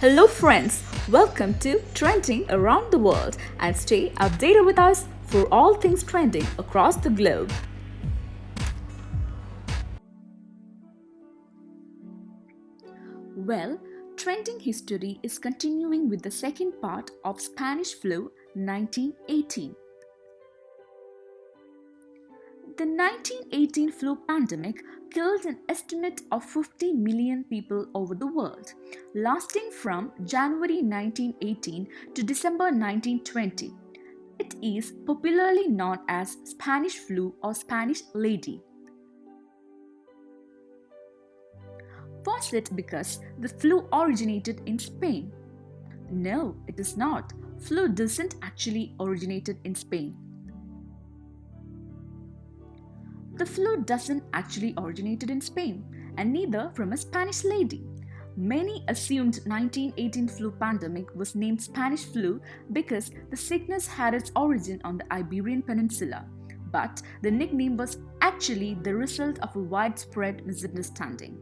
Hello friends, welcome to Trending Around the World and stay updated with us for all things trending across the globe. Well, trending history is continuing with the second part of Spanish flu 1918. The 1918 flu pandemic killed an estimate of 50 million people over the world, lasting from January 1918 to December 1920. It is popularly known as Spanish flu or Spanish lady. Was it because the flu originated in Spain? No, it is not. Flu doesn't actually originated in Spain. The flu doesn't actually originated in Spain, and neither from a Spanish lady. Many assumed 1918 flu pandemic was named Spanish flu because the sickness had its origin on the Iberian Peninsula, but the nickname was actually the result of a widespread misunderstanding.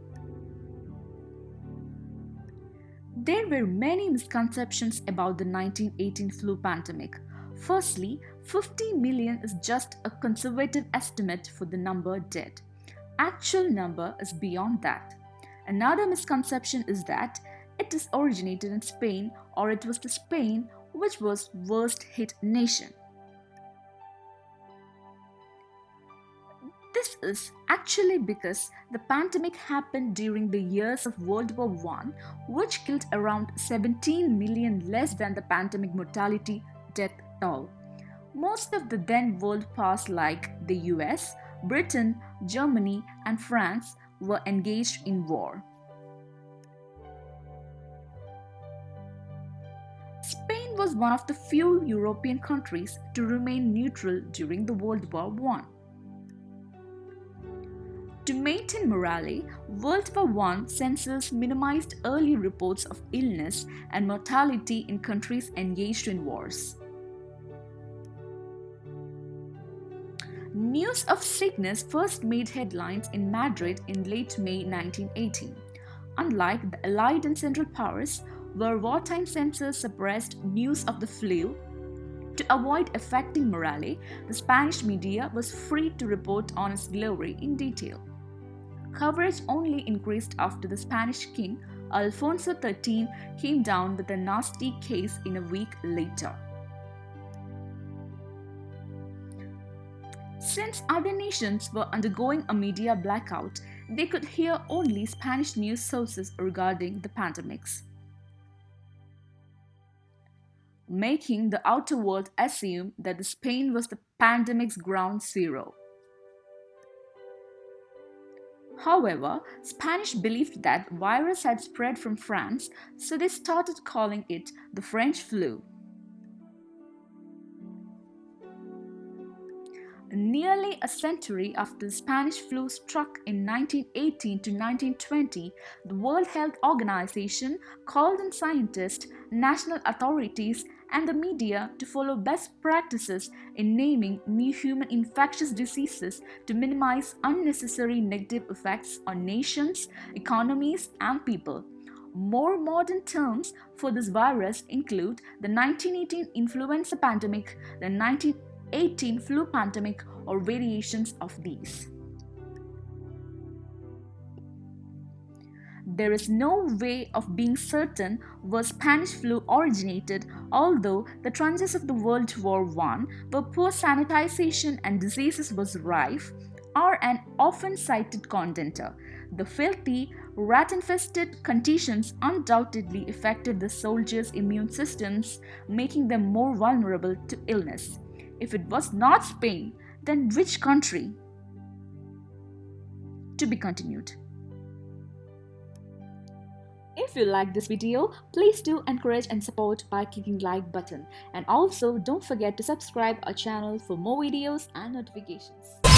There were many misconceptions about the 1918 flu pandemic. Firstly, 50 million is just a conservative estimate for the number dead. Actual number is beyond that. Another misconception is that it is originated in Spain or it was the Spain which was worst hit nation. This is actually because the pandemic happened during the years of World War I, which killed around 17 million less than the pandemic mortality death toll. Most of the then world powers like the US, Britain, Germany, and France were engaged in war. Spain was one of the few European countries to remain neutral during the World War I. To maintain morale, World War I censors minimized early reports of illness and mortality in countries engaged in wars. News of sickness first made headlines in Madrid in late May 1918. Unlike the Allied and Central Powers, where wartime censors suppressed news of the flu, to avoid affecting morale, the Spanish media was free to report on its glory in detail. Coverage only increased after the Spanish king, Alfonso XIII, came down with a nasty case in a week later. Since other nations were undergoing a media blackout, they could hear only Spanish news sources regarding the pandemics, making the outer world assume that Spain was the pandemic's ground zero. However, Spanish believed that virus had spread from France, so they started calling it the French flu. Nearly a century after the Spanish flu struck in 1918 to 1920, the World Health Organization called on scientists, national authorities, and the media to follow best practices in naming new human infectious diseases to minimize unnecessary negative effects on nations, economies, and people. More modern terms for this virus include the 1918 influenza pandemic, the 1918 flu pandemic, or variations of these. There is no way of being certain where Spanish flu originated, although the trenches of the World War I, where poor sanitization and diseases was rife, are an often cited contender. The filthy, rat-infested conditions undoubtedly affected the soldiers' immune systems, making them more vulnerable to illness. If it was not Spain, then which country? To be continued. If you like this video, please do encourage and support by clicking like button, and also don't forget to subscribe our channel for more videos and notifications.